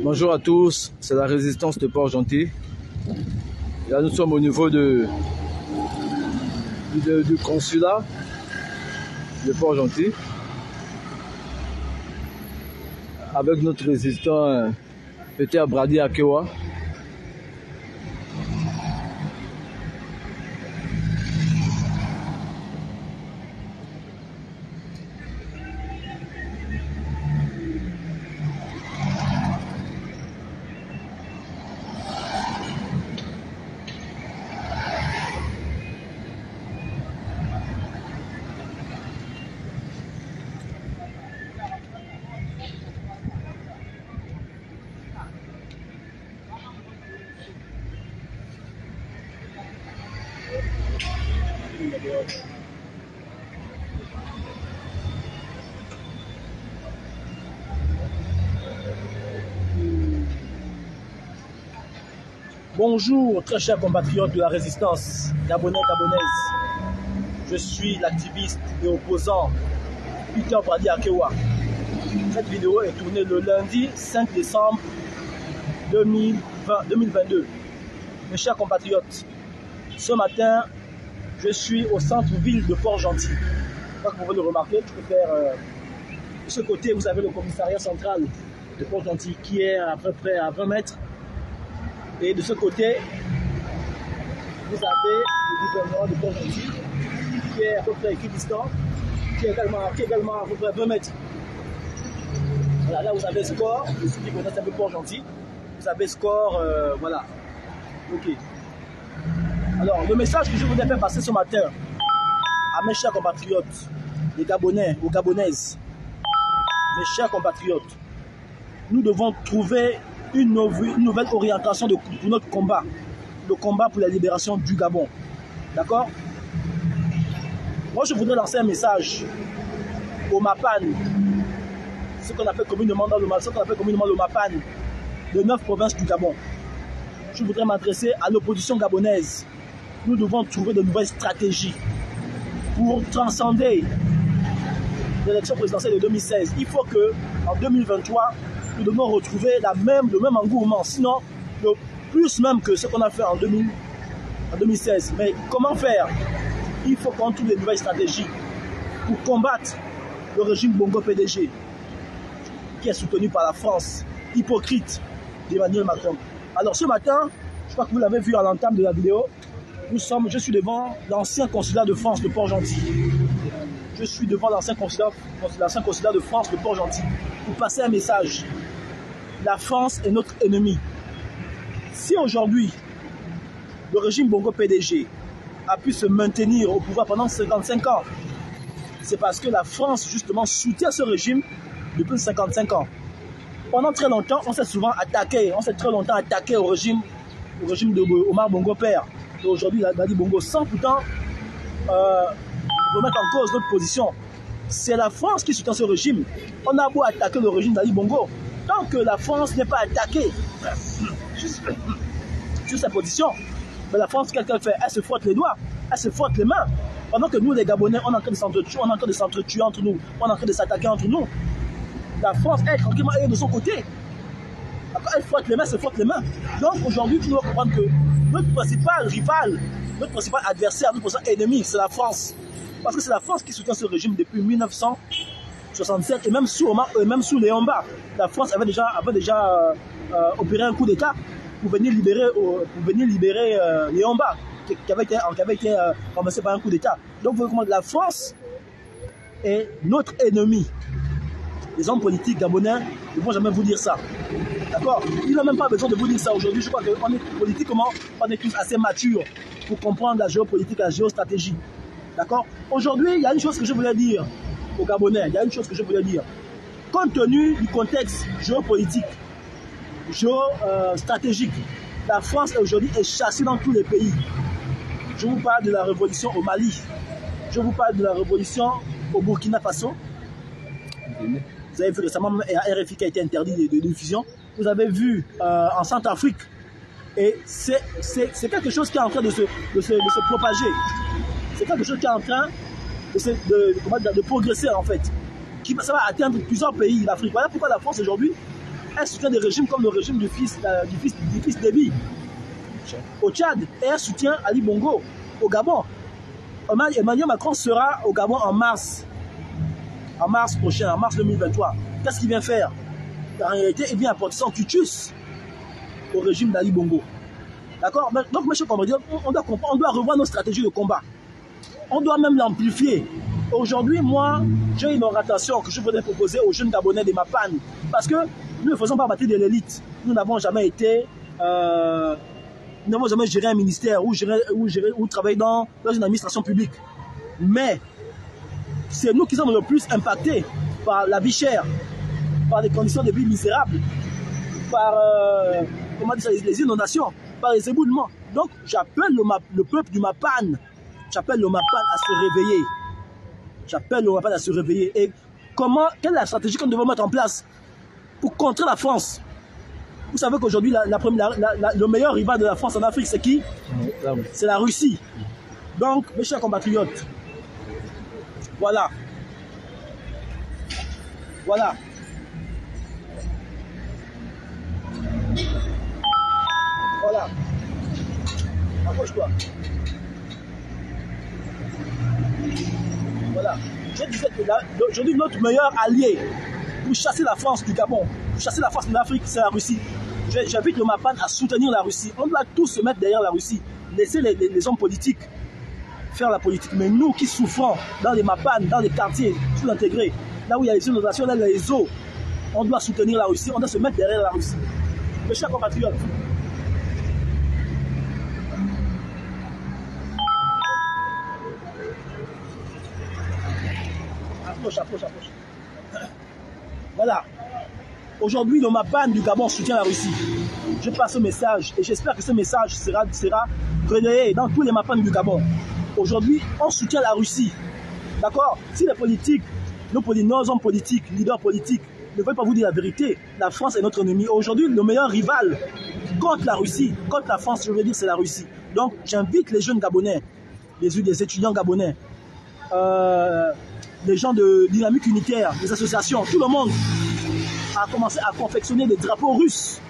Bonjour à tous, c'est la résistance de Port-Gentil. Là, nous sommes au niveau du consulat de Port-Gentil avec notre résistant Peter Brady Akewa. Bonjour, très chers compatriotes de la résistance gabonais, gabonaise. Je suis l'activiste et opposant Peter Brady Akewa. Cette vidéo est tournée le lundi 5 décembre 2022. Mes chers compatriotes, ce matin, je suis au centre-ville de Port-Gentil. Comme vous pouvez le remarquer, je peux faire de ce côté, vous avez le commissariat central de Port-Gentil qui est à peu près à 20 mètres. Et de ce côté, vous avez le gouvernement de Port-Gentil qui est à peu près équidistant, qui est également à peu près 20 mètres. Voilà, là vous avez Score, je suis qui connaissent un peu Port-Gentil. Vous avez Score, voilà. Ok. Alors, le message que je voulais faire passer ce matin à mes chers compatriotes, les Gabonais ou Gabonaises, mes chers compatriotes, nous devons trouver une nouvelle orientation pour notre combat, le combat pour la libération du Gabon. D'accord? Moi, je voudrais lancer un message au MAPAN, ce qu'on appelle communément le MAPAN, de 9 provinces du Gabon. Je voudrais m'adresser à l'opposition gabonaise. Nous devons trouver de nouvelles stratégies pour transcender l'élection présidentielle de 2016. Il faut qu'en 2023, nous devons retrouver le même engouement, sinon le plus même que ce qu'on a fait en 2016. Mais comment faire? Il faut qu'on trouve de nouvelles stratégies pour combattre le régime Bongo PDG qui est soutenu par la France hypocrite d'Emmanuel Macron. Alors ce matin, je crois que vous l'avez vu à l'entame de la vidéo, je suis devant l'ancien consulat de France de Port-Gentil. Je suis devant l'ancien consulat de France de Port-Gentil pour passer un message. La France est notre ennemi. Si aujourd'hui, le régime Bongo PDG a pu se maintenir au pouvoir pendant 55 ans, c'est parce que la France, justement, soutient ce régime depuis 55 ans. Pendant très longtemps, on s'est souvent attaqué, au régime de Omar Bongo Père. Et aujourd'hui, Dadi Bongo, sans pourtant remettre en cause notre position. C'est la France qui soutient ce régime. On a beau attaquer le régime d'Ali Bongo. Tant que la France n'est pas attaquée sur sa position, mais la France, qu'elle fait? Elle se frotte les doigts, elle se frotte les mains. Pendant que nous, les Gabonais, on est en train de s'entretuer entre nous, on est en train de s'attaquer entre nous. La France, elle, tranquillement, elle est de son côté. Elle frotte les mains, se frotte les mains. Donc aujourd'hui, tu dois comprendre que notre principal rival, notre principal adversaire, notre principal ennemi, c'est la France. Parce que c'est la France qui soutient ce régime depuis 1967 et même sous Léomba. La France avait déjà opéré un coup d'État pour venir libérer Léomba, qui avait été renversé par un coup d'État. Donc vous voyez comment la France est notre ennemi. Les hommes politiques gabonais ne vont jamais vous dire ça. D'accord? Ils n'ont même pas besoin de vous dire ça aujourd'hui. Je crois qu'on est politiquement, on est tous assez matures pour comprendre la géopolitique, la géostratégie. D'accord? Aujourd'hui, il y a une chose que je voulais dire aux Gabonais. Compte tenu du contexte géopolitique, géostratégique, la France aujourd'hui est chassée dans tous les pays. Je vous parle de la révolution au Mali. Je vous parle de la révolution au Burkina Faso. Vous avez vu récemment, RFI qui a été interdit de diffusion. Vous avez vu en Centrafrique. Et c'est quelque chose qui est en train de se propager. C'est quelque chose qui est en train de progresser en fait. Ça va atteindre plusieurs pays d'Afrique. Voilà pourquoi la France aujourd'hui Elle soutient des régimes comme le régime du fils Déby au Tchad. Et elle soutient Ali Bongo au Gabon. Emmanuel Macron sera au Gabon en mars prochain, en mars 2023. Qu'est-ce qu'il vient faire? En réalité, il vient apporter son tutus au régime d'Ali Bongo. D'accord? Donc, M. Compatriote, on doit revoir nos stratégies de combat. On doit même l'amplifier. Aujourd'hui, moi, j'ai une orientation que je voudrais proposer aux jeunes Gabonais de Mapan. Parce que nous ne faisons pas partie de l'élite. Nous n'avons jamais été... nous n'avons jamais géré un ministère ou travaillé dans une administration publique. Mais c'est nous qui sommes le plus impactés par la vie chère, par les conditions de vie misérables, par comment dire ça, les inondations, par les éboulements. Donc j'appelle le peuple du Mapan, j'appelle le Mapan à se réveiller. J'appelle le Mapan à se réveiller. Et quelle est la stratégie qu'on devrait mettre en place pour contrer la France? Vous savez qu'aujourd'hui, le meilleur rival de la France en Afrique, c'est qui? C'est la Russie. Donc, mes chers compatriotes, voilà. Voilà. Voilà. Approche-toi. Voilà. Je disais que aujourd'hui, notre meilleur allié pour chasser la France du Gabon, pour chasser la France de l'Afrique, c'est la Russie. J'invite le Mapan à soutenir la Russie. On doit tous se mettre derrière la Russie. Laisser les hommes politiques faire la politique. Mais nous qui souffrons dans les Mapan, dans les quartiers sous-intégrés, là où il y a les inondations, là où il y a les eaux, on doit soutenir la Russie. On doit se mettre derrière la Russie. Mes chers compatriotes, approche. Voilà. Aujourd'hui, le Mapan du Gabon soutient la Russie. Je passe ce message et j'espère que ce message sera relayé dans tous les Mapans du Gabon. Aujourd'hui, on soutient la Russie. D'accord? Si les politiques, nos hommes politiques, leaders politiques, ne veulent pas vous dire la vérité, la France est notre ennemi. Aujourd'hui, le meilleur rival contre la Russie, contre la France, je veux dire, c'est la Russie. Donc, j'invite les jeunes Gabonais, les étudiants Gabonais, les gens de dynamique unitaire, les associations, tout le monde a commencé à confectionner des drapeaux russes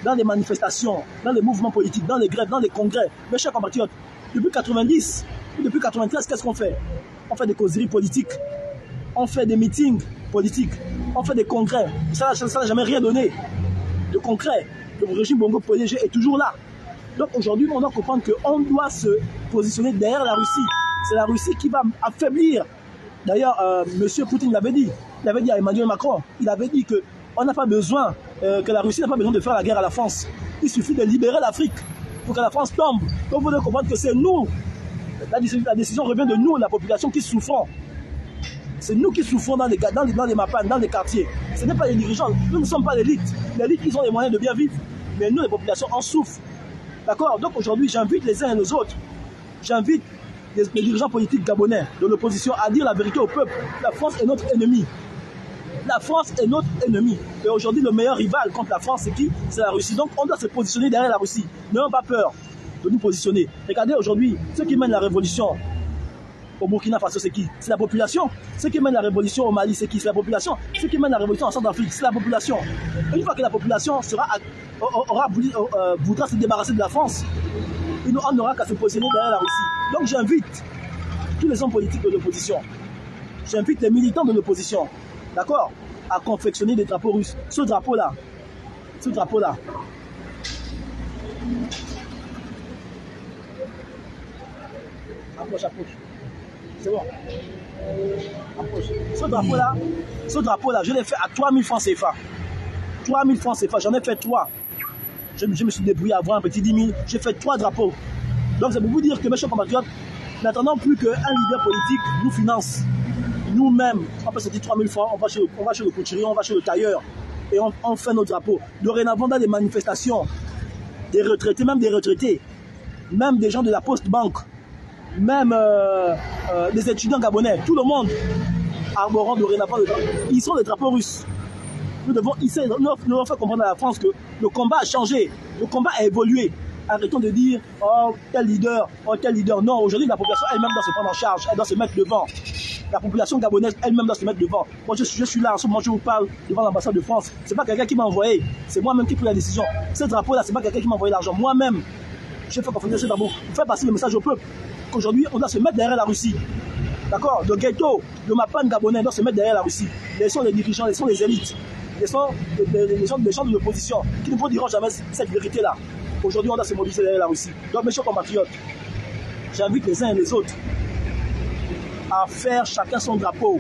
dans les manifestations, dans les mouvements politiques, dans les grèves, dans les congrès. Mes chers compatriotes, depuis 90, depuis 93, qu'est-ce qu'on fait? On fait des causeries politiques, on fait des meetings politiques, on fait des congrès. Ça n'a jamais rien donné de concret. Le régime Bongo PDG est toujours là. Donc aujourd'hui, on doit comprendre qu'on doit se positionner derrière la Russie. C'est la Russie qui va affaiblir. D'ailleurs, M. Poutine l'avait dit. Il avait dit à Emmanuel Macron, il avait dit que on n'a pas besoin, que la Russie n'a pas besoin de faire la guerre à la France. Il suffit de libérer l'Afrique pour que la France tombe. Donc vous devez comprendre que c'est nous. La décision revient de nous, la population qui souffrons. C'est nous qui souffrons dans les Mapan, dans les quartiers. Ce n'est pas les dirigeants. Nous ne sommes pas l'élite. L'élite, ils ont les moyens de bien vivre. Mais nous, les populations, on souffre. D'accord? Donc aujourd'hui, j'invite les uns et les autres. J'invite les dirigeants politiques gabonais de l'opposition à dire la vérité au peuple. La France est notre ennemi. La France est notre ennemi. Et aujourd'hui, le meilleur rival contre la France, c'est qui? C'est la Russie. Donc, on doit se positionner derrière la Russie. N'ayons pas peur de nous positionner. Regardez aujourd'hui, ceux qui mènent la révolution au Burkina Faso, c'est qui? C'est la population. Ceux qui mènent la révolution au Mali, c'est qui? C'est la population. Ceux qui mènent la révolution en Centrafrique, c'est la population. Et une fois que la population voudra se débarrasser de la France, on n'aura qu'à se positionner derrière la Russie. Donc, j'invite tous les hommes politiques de l'opposition. J'invite les militants de l'opposition. D'accord? À confectionner des drapeaux russes. Ce drapeau-là. Approche. C'est bon. Approche. Ce drapeau-là, je l'ai fait à 3000 francs CFA. 3000 francs CFA, j'en ai fait 3. Je me suis débrouillé à avoir un petit 10 000. J'ai fait 3 drapeaux. Donc, c'est pour vous dire que mes chers compatriotes, n'attendons plus qu'un leader politique nous finance. Nous-mêmes, on peut se dire 3000 francs, on va chez le couturier, on va chez le tailleur et on fait nos drapeaux. Dorénavant, dans les manifestations, des retraités, même des gens de la Poste Banque, même des étudiants gabonais, tout le monde arborant dorénavant le drapeau. Ils sont les drapeaux russes. Nous devons faire comprendre à la France que le combat a changé, le combat a évolué. Arrêtons de dire oh tel leader. Non, aujourd'hui la population elle-même doit se prendre en charge, elle doit se mettre devant. La population gabonaise elle-même doit se mettre devant. Moi, je suis là en ce moment, je vous parle devant l'ambassade de France. C'est pas quelqu'un qui m'a envoyé, c'est moi-même qui prends la décision. Ce drapeau-là, c'est pas quelqu'un qui m'a envoyé l'argent. Moi-même, j'ai fait confiance ce drapeau pour faire passer le message au peuple qu'aujourd'hui, on doit se mettre derrière la Russie. D'accord? Le ghetto, le Mapan gabonais doit se mettre derrière la Russie. Laissons les dirigeants, laissons les élites, laissons les gens de l'opposition qui ne vous diront jamais cette vérité-là. Aujourd'hui, on doit se mobiliser derrière la Russie. Donc, mes chers compatriotes, j'invite les uns et les autres à faire chacun son drapeau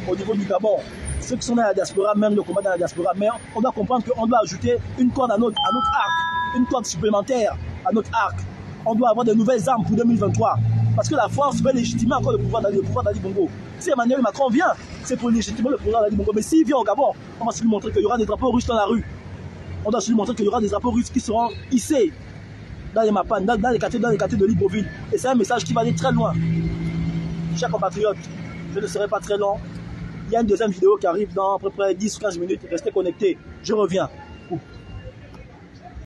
au niveau du Gabon. Ceux qui sont dans la diaspora, même le combat dans la diaspora, mais on doit comprendre qu'on doit ajouter une corde à notre arc, une corde supplémentaire à notre arc. On doit avoir de nouvelles armes pour 2023. Parce que la France veut légitimer encore le pouvoir d'Ali Bongo. Si Emmanuel Macron vient, c'est pour légitimer le pouvoir d'Ali Bongo. Mais s'il vient au Gabon, on va se lui montrer qu'il y aura des drapeaux russes dans la rue. On doit se lui montrer qu'il y aura des drapeaux russes qui seront hissés dans les Mapan, dans les quartiers de Libreville. Et c'est un message qui va aller très loin. Chers compatriotes, je ne serai pas très long. Il y a une deuxième vidéo qui arrive dans à peu près 10 ou 15 minutes. Restez connectés. Je reviens.